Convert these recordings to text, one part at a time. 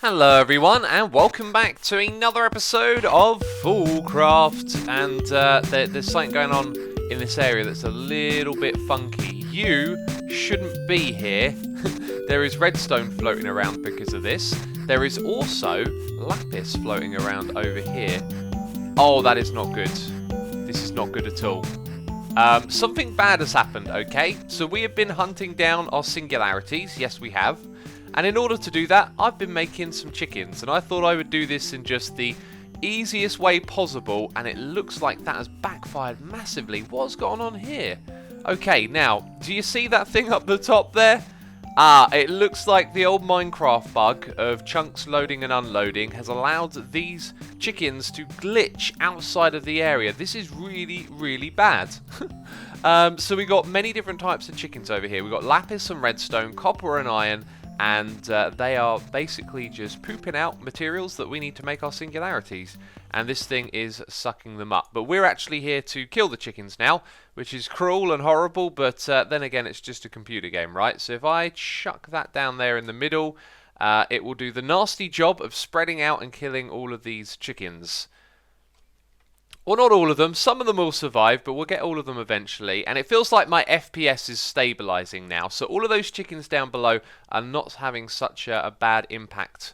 Hello everyone, and welcome back to another episode of FoolCraft. And there's something going on in this area that's a little bit funky. You shouldn't be here. There is redstone floating around because of this. There is also lapis floating around over here. Oh, that is not good. This is not good at all. Something bad has happened, okay? So we have been hunting down our singularities. Yes, we have. And in order to do that, I've been making some chickens, and I thought I would do this in just the easiest way possible, and it looks like that has backfired massively. What's going on here? Okay, now, do you see that thing up the top there? It looks like the old Minecraft bug of chunks loading and unloading has allowed these chickens to glitch outside of the area. This is really, really bad. So we got many different types of chickens over here. We've got lapis and redstone, copper and iron, and they are basically just pooping out materials that we need to make our singularities, and this thing is sucking them up. But we're actually here to kill the chickens now, which is cruel and horrible, but then again, it's just a computer game, right? So if I chuck that down there in the middle, it will do the nasty job of spreading out and killing all of these chickens. Well, not all of them. Some of them will survive, but we'll get all of them eventually. And it feels like my FPS is stabilizing now. So all of those chickens down below are not having such a bad impact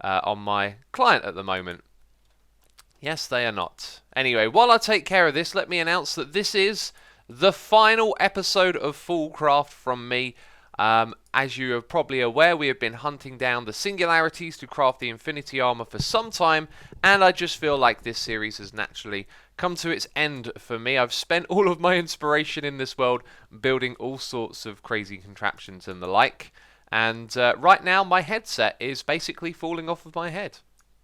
on my client at the moment. Yes, they are not. Anyway, while I take care of this, let me announce that this is the final episode of FoolCraft from me. As you are probably aware, we have been hunting down the singularities to craft the infinity armour for some time, and I just feel like this series has naturally come to its end for me. I've spent all of my inspiration in this world building all sorts of crazy contraptions and the like, and right now my headset is basically falling off of my head.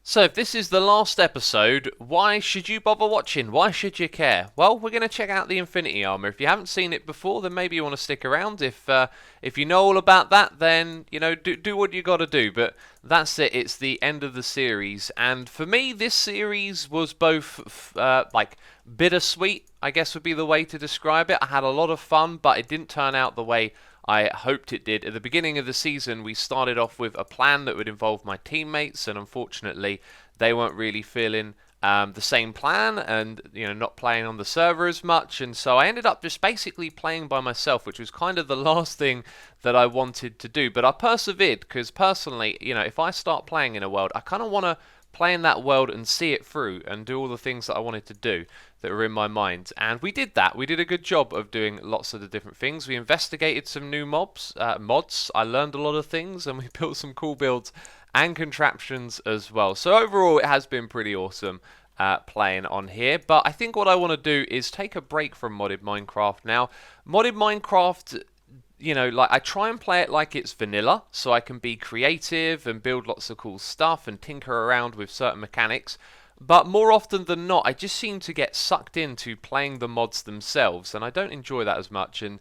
So if this is the last episode, why should you bother watching? Why should you care? Well, we're going to check out the Infinity Armour. If you haven't seen it before, then maybe you want to stick around. If you know all about that, then, you know, do what you got to do. But that's it. It's the end of the series. And for me, this series was both, like, bittersweet, I guess would be the way to describe it. I had a lot of fun, but it didn't turn out the way I hoped it did. At the beginning of the season, we started off with a plan that would involve my teammates, and unfortunately, they weren't really feeling the same plan, and not playing on the server as much. And so I ended up just basically playing by myself, which was kind of the last thing that I wanted to do. But I persevered because personally, if I start playing in a world, I kind of want to play in that world and see it through and do all the things that I wanted to do that were in my mind. And we did that. We did a good job of doing lots of the different things. We investigated some new mods. I learned a lot of things, and we built some cool builds and contraptions as well. So overall, it has been pretty awesome playing on here. But I think what I want to do is take a break from modded Minecraft now. Modded Minecraft, like I try and play it like it's vanilla, so I can be creative and build lots of cool stuff and tinker around with certain mechanics. But more often than not, I just seem to get sucked into playing the mods themselves, and I don't enjoy that as much. And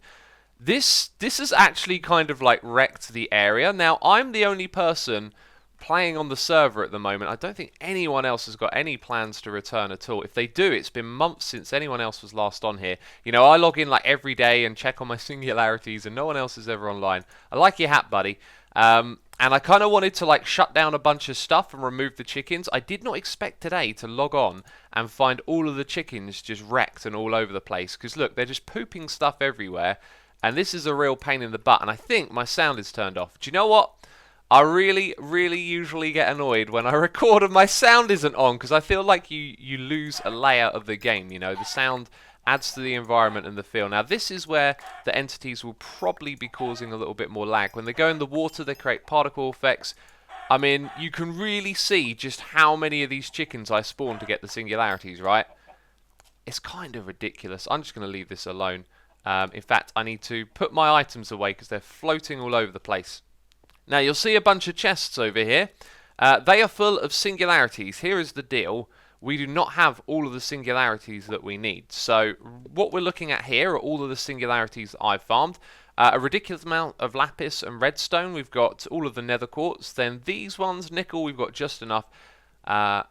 this has actually kind of like wrecked the area. Now, I'm the only person playing on the server at the moment. I don't think anyone else has got any plans to return at all. If they do, it's been months since anyone else was last on here. I log in like every day and check on my singularities, and no one else is ever online. I like your hat, buddy. And I kind of wanted to like shut down a bunch of stuff and remove the chickens. I did not expect today to log on and find all of the chickens just wrecked and all over the place. Because look, they're just pooping stuff everywhere. And this is a real pain in the butt. And I think my sound is turned off. Do you know what? I really, really usually get annoyed when I record and my sound isn't on. Because I feel like you lose a layer of the game. The sound adds to the environment and the feel. Now, this is where the entities will probably be causing a little bit more lag. When they go in the water, they create particle effects. I mean, you can really see just how many of these chickens I spawned to get the singularities, right? It's kind of ridiculous. I'm just going to leave this alone. In fact, I need to put my items away because they're floating all over the place. Now, you'll see a bunch of chests over here. They are full of singularities. Here is the deal. We do not have all of the singularities that we need. So what we're looking at here are all of the singularities I've farmed. A ridiculous amount of lapis and redstone. We've got all of the nether quartz. Then these ones, nickel, we've got just enough. I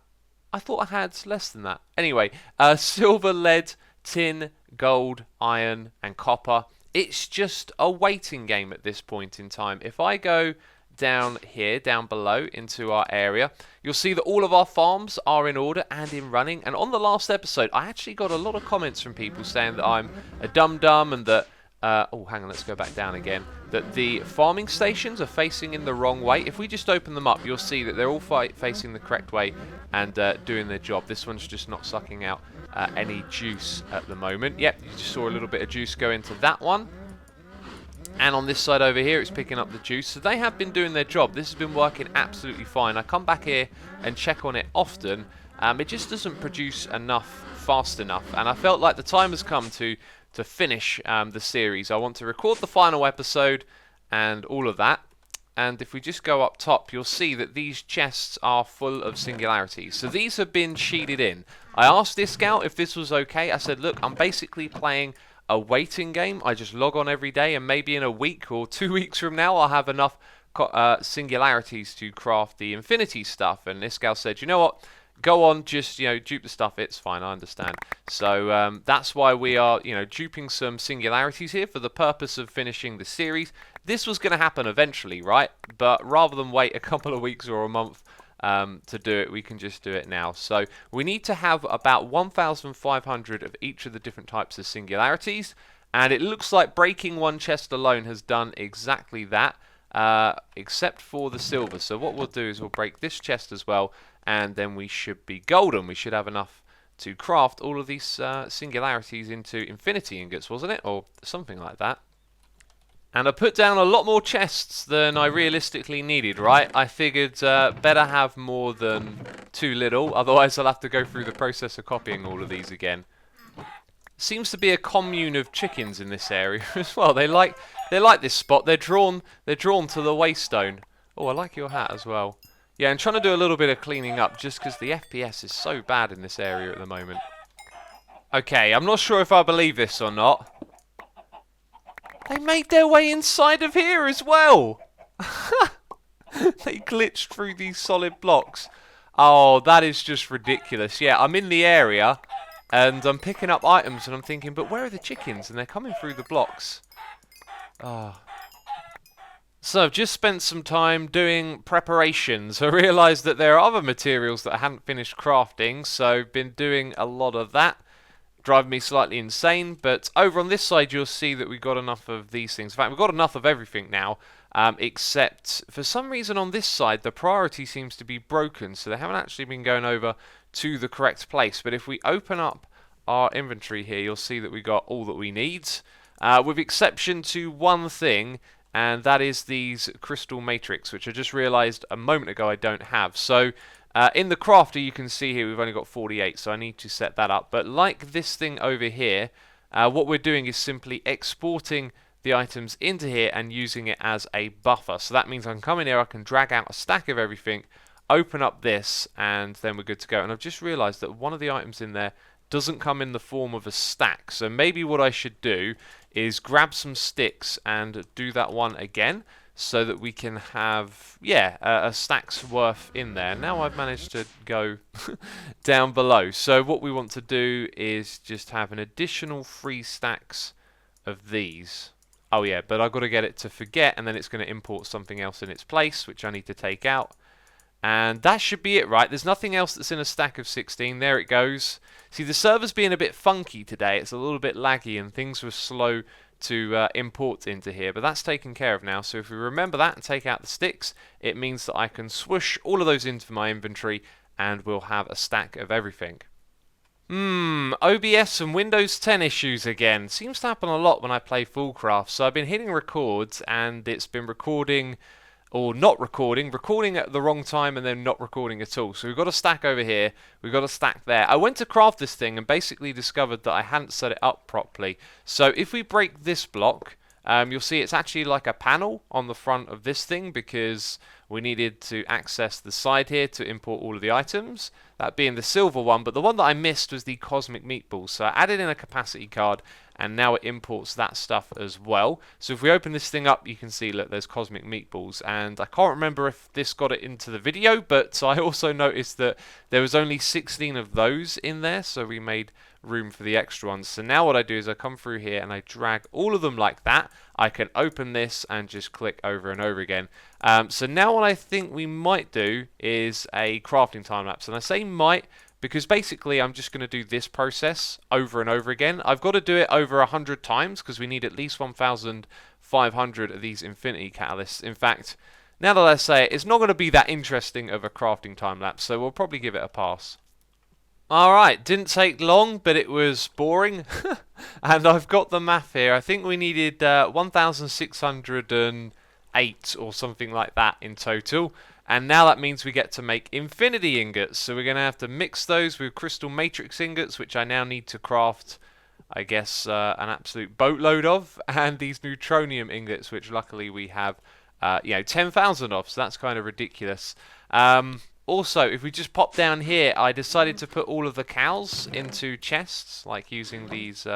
thought I had less than that. Anyway, silver, lead, tin, gold, iron, and copper. It's just a waiting game at this point in time. If I go down here, down below, into our area, you'll see that all of our farms are in order and in running. And on the last episode, I actually got a lot of comments from people saying that I'm a dum-dum and that oh, hang on, let's go back down again. That the farming stations are facing in the wrong way. If we just open them up, you'll see that they're all facing the correct way and doing their job. This one's just not sucking out any juice at the moment. Yep, you just saw a little bit of juice go into that one. And on this side over here, it's picking up the juice. So they have been doing their job. This has been working absolutely fine. I come back here and check on it often. It just doesn't produce enough fast enough. And I felt like the time has come to finish the series. I want to record the final episode and all of that. And if we just go up top, you'll see that these chests are full of singularities. So these have been sheeted in. I asked this scout if this was okay. I said, look, I'm basically playing a waiting game. I just log on every day, and maybe in a week or 2 weeks from now, I'll have enough singularities to craft the infinity stuff. And this gal said, you know what? Go on, just, dupe the stuff. It's fine, I understand. So that's why we are, duping some singularities here for the purpose of finishing the series. This was going to happen eventually, right? But rather than wait a couple of weeks or a month to do it, we can just do it now. So we need to have about 1,500 of each of the different types of singularities. And it looks like breaking one chest alone has done exactly that, except for the silver. So what we'll do is we'll break this chest as well, and then we should be golden. We should have enough to craft all of these singularities into infinity ingots, wasn't it? Or something like that. And I put down a lot more chests than I realistically needed, right? I figured better have more than too little, otherwise I'll have to go through the process of copying all of these again. Seems to be a commune of chickens in this area as well. They like this spot. They're drawn to the waystone. Oh, I like your hat as well. Yeah, I'm trying to do a little bit of cleaning up just because the FPS is so bad in this area at the moment. Okay, I'm not sure if I believe this or not. They made their way inside of here as well. They glitched through these solid blocks. Oh, that is just ridiculous. Yeah, I'm in the area and I'm picking up items and I'm thinking, but where are the chickens? And they're coming through the blocks. Oh. So I've just spent some time doing preparations. I realised that there are other materials that I hadn't finished crafting, so been doing a lot of that. Driving me slightly insane, but over on this side you'll see that we've got enough of these things. In fact, we've got enough of everything now, except for some reason on this side the priority seems to be broken, so they haven't actually been going over to the correct place. But if we open up our inventory here, you'll see that we got all that we need, with exception to one thing, and that is these crystal matrix, which I just realised a moment ago I don't have. So in the crafter you can see here we've only got 48, so I need to set that up. But like this thing over here, what we're doing is simply exporting the items into here and using it as a buffer. So that means I can come in here, I can drag out a stack of everything, open up this, and then we're good to go. And I've just realised that one of the items in there doesn't come in the form of a stack. So maybe what I should do is grab some sticks and do that one again, so that we can have, yeah, a stack's worth in there. Now I've managed to go down below. So what we want to do is just have an additional 3 stacks of these. Oh yeah, but I've got to get it to forget, and then it's going to import something else in its place, which I need to take out. And that should be it, right? There's nothing else that's in a stack of 16. There it goes. See, the server's being a bit funky today. It's a little bit laggy, and things were slow to import into here, but that's taken care of now. So if we remember that and take out the sticks, it means that I can swoosh all of those into my inventory and we'll have a stack of everything. OBS and Windows 10 issues again. Seems to happen a lot when I play FoolCraft. So I've been hitting record and it's been recording or not recording at the wrong time and then not recording at all. So we've got a stack over here, we've got a stack there. I went to craft this thing and basically discovered that I hadn't set it up properly. So if we break this block, you'll see it's actually like a panel on the front of this thing because we needed to access the side here to import all of the items, that being the silver one, but the one that I missed was the cosmic meatballs. So I added in a capacity card and now it imports that stuff as well. So if we open this thing up, you can see, look, there's cosmic meatballs, and I can't remember if this got it into the video, but I also noticed that there was only 16 of those in there, so we made room for the extra ones. So now what I do is I come through here and I drag all of them like that. I can open this and just click over and over again. So now what I think we might do is a crafting time lapse. And I say might because basically I'm just going to do this process over and over again. I've got to do it over 100 times because we need at least 1,500 of these infinity catalysts. In fact, now that I say it, it's not going to be that interesting of a crafting time lapse, so we'll probably give it a pass. Alright, didn't take long, but it was boring. And I've got the math here. I think we needed 1,608 or something like that in total. And now that means we get to make infinity ingots. So we're going to have to mix those with crystal matrix ingots, which I now need to craft, I guess, an absolute boatload of. And these neutronium ingots, which luckily we have 10,000 of, so that's kind of ridiculous. Also, if we just pop down here, I decided to put all of the cows into chests, like using these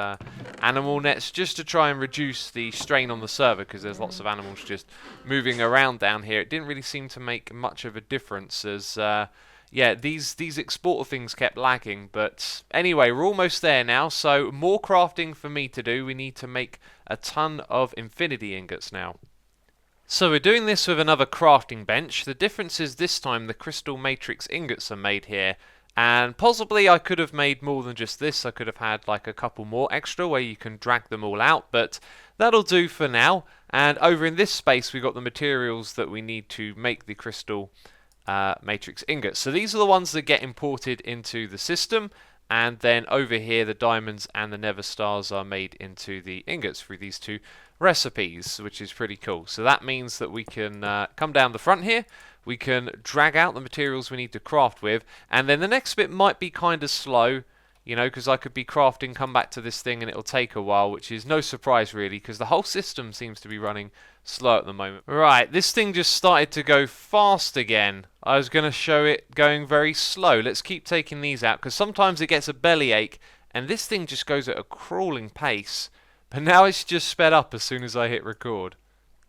animal nets, just to try and reduce the strain on the server, because there's lots of animals just moving around down here. It didn't really seem to make much of a difference, as these exporter things kept lagging. But anyway, we're almost there now, so more crafting for me to do. We need to make a ton of infinity ingots now. So we're doing this with another crafting bench. The difference is this time the crystal matrix ingots are made here, and possibly I could have made more than just this. I could have had like a couple more extra where you can drag them all out, but that'll do for now. And over in this space we've got the materials that we need to make the crystal matrix ingots. So these are the ones that get imported into the system, and then over here the diamonds and the nether stars are made into the ingots through these two recipes, which is pretty cool. So that means that we can come down the front here, we can drag out the materials we need to craft with, and then the next bit might be kind of slow, you know, because I could be crafting, come back to this thing and it'll take a while, which is no surprise really, because the whole system seems to be running slow at the moment. Right, this thing just started to go fast again. I was going to show it going very slow. Let's keep taking these out, because sometimes it gets a bellyache, and this thing just goes at a crawling pace. But now it's just sped up as soon as I hit record.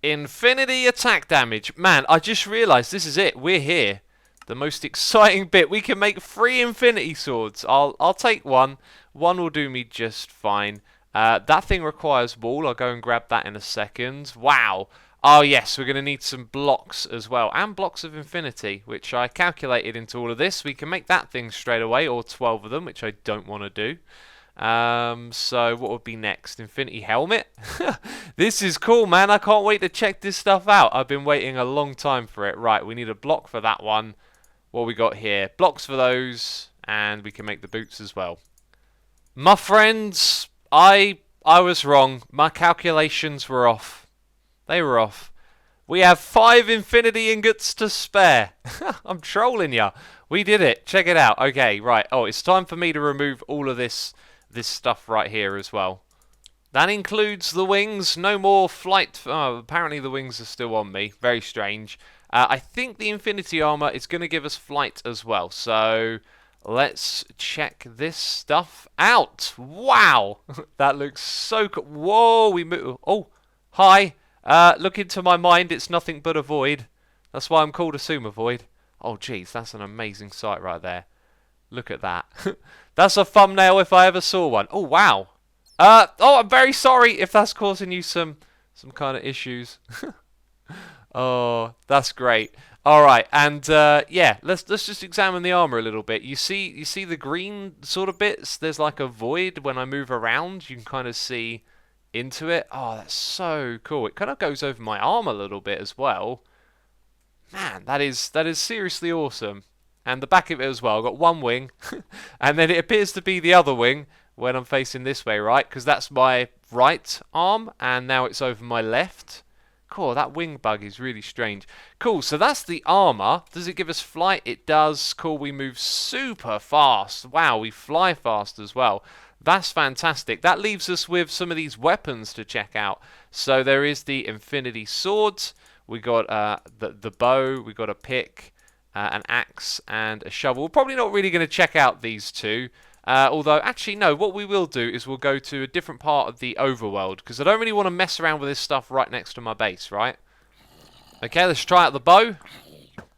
Infinity attack damage. Man, I just realised this is it. We're here. The most exciting bit. We can make 3 infinity swords. I'll take one. One will do me just fine. That thing requires wool. I'll go and grab that in a second. Wow. Oh yes, we're going to need some blocks as well. And blocks of infinity, which I calculated into all of this. We can make that thing straight away, or 12 of them, which I don't want to do. So what would be next? Infinity helmet? This is cool, man. I can't wait to check this stuff out. I've been waiting a long time for it. Right, we need a block for that one. What we got here? Blocks for those, and we can make the boots as well. My friends, I was wrong. My calculations were off. They were off. We have 5 infinity ingots to spare. I'm trolling ya. We did it. Check it out. Okay, right. Oh, it's time for me to remove all of this stuff right here as well. That includes the wings. No more flight. Oh, apparently the wings are still on me. Very strange. I think the infinity armour is going to give us flight as well. So let's check this stuff out. Wow. That looks so cool. Whoa, we move. Oh, hi. Look into my mind. It's nothing but a void. That's why I'm called xisumavoid. Oh, jeez. That's an amazing sight right there. Look at that. That's a thumbnail if I ever saw one. Oh, wow. I'm very sorry if that's causing you some kind of issues. Oh, that's great. All right, and yeah, let's just examine the armor a little bit. You see the green sort of bits? There's like a void when I move around. You can kind of see into it. Oh, that's so cool. It kind of goes over my arm a little bit as well. Man, that is seriously awesome. And the back of it as well. I've got one wing, and then it appears to be the other wing when I'm facing this way, right? Because that's my right arm, and now it's over my left. Cool, that wing bug is really strange. Cool, so that's the armor. Does it give us flight? It does. Cool, we move super fast. Wow, we fly fast as well. That's fantastic. That leaves us with some of these weapons to check out. So there is the infinity swords. We got the bow. We got a pick. An axe and a shovel. We're probably not really going to check out these two. Although, actually, no. What we will do is we'll go to a different part of the overworld, because I don't really want to mess around with this stuff right next to my base, right? Okay, let's try out the bow.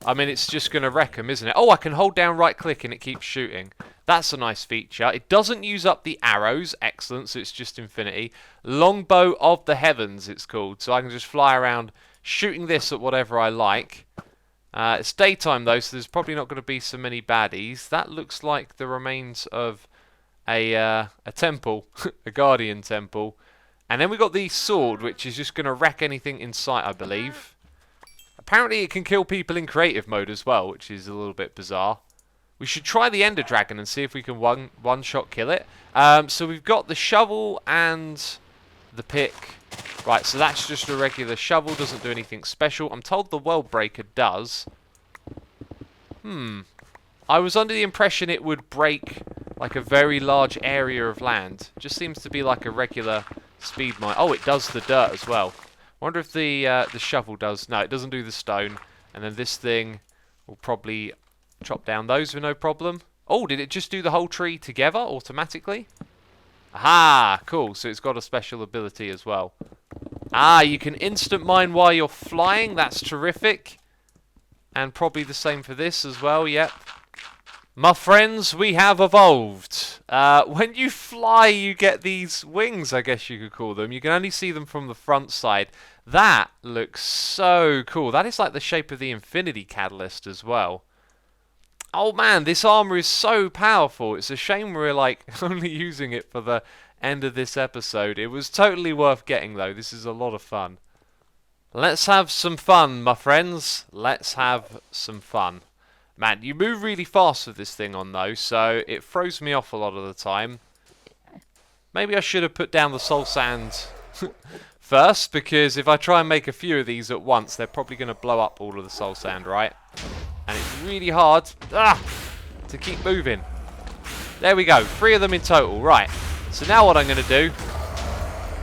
I mean, it's just going to wreck them, isn't it? Oh, I can hold down right-click and it keeps shooting. That's a nice feature. It doesn't use up the arrows. Excellent, so it's just infinity. Longbow of the Heavens, it's called. So I can just fly around shooting this at whatever I like. It's daytime though, so there's probably not going to be so many baddies. That looks like the remains of a temple, a guardian temple. And then we got the sword, which is just going to wreck anything in sight, I believe. Apparently it can kill people in creative mode as well, which is a little bit bizarre. We should try the Ender Dragon and see if we can one-shot kill it. So we've got the shovel and the pick. Right, so that's just a regular shovel, doesn't do anything special. I'm told the World Breaker does. I was under the impression it would break like a very large area of land. Just seems to be like a regular speed mine. Oh, it does the dirt as well. Wonder if the shovel does. No, it doesn't do the stone. And then this thing will probably chop down those with no problem. Oh, did it just do the whole tree together automatically? Aha, cool. So it's got a special ability as well. Ah, you can instant mine while you're flying. That's terrific. And probably the same for this as well, yep. My friends, we have evolved. When you fly, you get these wings, I guess you could call them. You can only see them from the front side. That looks so cool. That is like the shape of the Infinity Catalyst as well. Oh man, this armour is so powerful. It's a shame we're like only using it for the end of this episode. It was totally worth getting though. This is a lot of fun. Let's have some fun, my friends. Let's have some fun. Man, you move really fast with this thing on though, so it throws me off a lot of the time. Maybe I should have put down the soul sand first, because if I try and make a few of these at once, they're probably going to blow up all of the soul sand, right? And it's really hard to keep moving. There we go, 3 of them in total. Right, so now what I'm going to do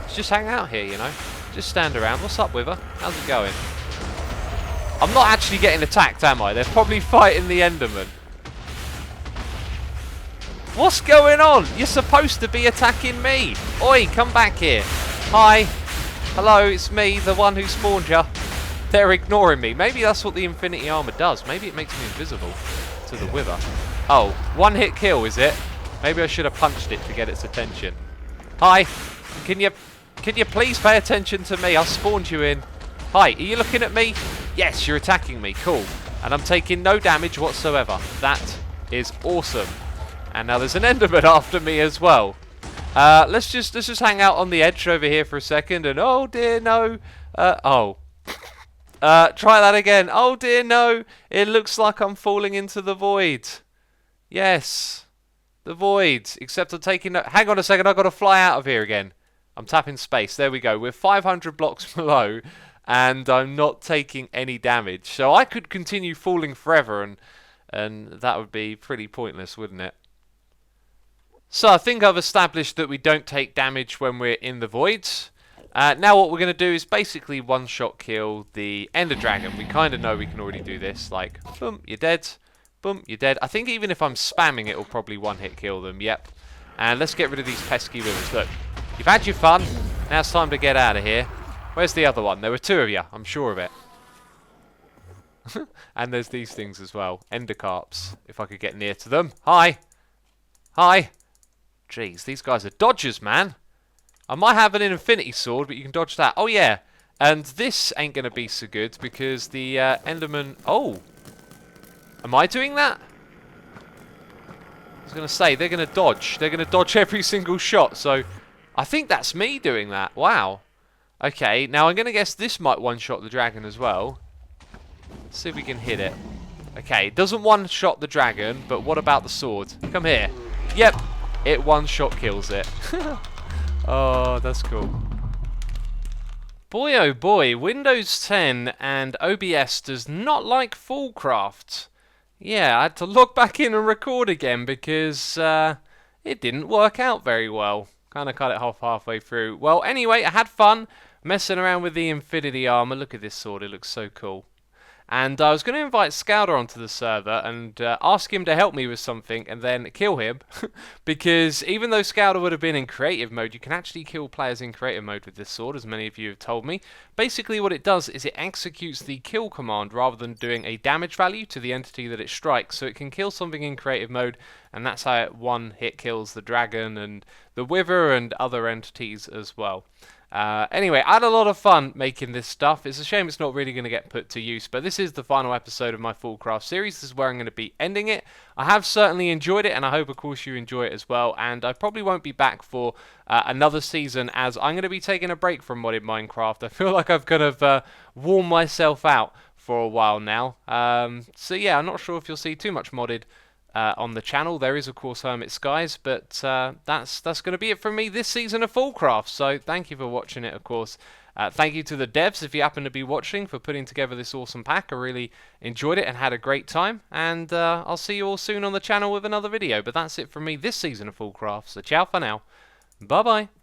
is just hang out here, you know. Just stand around. What's up with her? How's it going? I'm not actually getting attacked, am I? They're probably fighting the Enderman. What's going on? You're supposed to be attacking me. Oi, come back here. Hi. Hello, it's me, the one who spawned you. They're ignoring me. Maybe that's what the Infinity Armour does. Maybe it makes me invisible to the Wither. Oh, 1-hit kill, is it? Maybe I should have punched it to get its attention. Hi. Can you please pay attention to me? I've spawned you in. Hi, are you looking at me? Yes, you're attacking me. Cool. And I'm taking no damage whatsoever. That is awesome. And now there's an Enderman after me as well. Let's just hang out on the edge over here for a second. And oh dear, no. Try that again. Oh dear, no. It looks like I'm falling into the void. Yes. The void. Except I'm taking no... Hang on a second. I've got to fly out of here again. I'm tapping space. There we go. We're 500 blocks below. And I'm not taking any damage. So I could continue falling forever. And that would be pretty pointless, wouldn't it? So I think I've established that we don't take damage when we're in the voids. Now what we're going to do is basically one-shot kill the Ender Dragon. We kind of know we can already do this. Like, boom, you're dead. Boom, you're dead. I think even if I'm spamming it, it'll probably one-hit kill them. Yep. And let's get rid of these pesky withers. Look, you've had your fun. Now it's time to get out of here. Where's the other one? There were 2 of you. I'm sure of it. And there's these things as well. Ender carps. If I could get near to them. Hi. Hi. Jeez, these guys are dodgers, man. I might have an infinity sword, but you can dodge that. Oh, yeah. And this ain't going to be so good because the Enderman... Oh. Am I doing that? I was going to say, they're going to dodge. They're going to dodge every single shot. So, I think that's me doing that. Wow. Okay, now I'm going to guess this might one-shot the dragon as well. Let's see if we can hit it. Okay, it doesn't one-shot the dragon, but what about the sword? Come here. Yep. It one-shot kills it. Oh, that's cool. Boy, oh boy, Windows 10 and OBS does not like FoolCraft. Yeah, I had to log back in and record again because it didn't work out very well. Kind of cut it off halfway through. Well, anyway, I had fun messing around with the Infinity Armour. Look at this sword, it looks so cool. And I was going to invite Scouter onto the server and ask him to help me with something and then kill him. Because even though Scouter would have been in creative mode, you can actually kill players in creative mode with this sword, as many of you have told me. Basically what it does is it executes the kill command rather than doing a damage value to the entity that it strikes. So it can kill something in creative mode, and that's how it one-hit kills the dragon and the Wither and other entities as well. Anyway, I had a lot of fun making this stuff. It's a shame it's not really going to get put to use, but this is the final episode of my FoolCraft series. This is where I'm going to be ending it. I have certainly enjoyed it, and I hope, of course, you enjoy it as well. And I probably won't be back for another season, as I'm going to be taking a break from modded Minecraft. I feel like I've kind of worn myself out for a while now. So yeah, I'm not sure if you'll see too much modded on the channel. There is, of course, Hermit Skies, but that's going to be it from me this season of FoolCraft. So thank you for watching it, of course. Thank you to the devs, if you happen to be watching, for putting together this awesome pack. I really enjoyed it and had a great time. And I'll see you all soon on the channel with another video. But that's it from me this season of FoolCraft. So ciao for now. Bye-bye.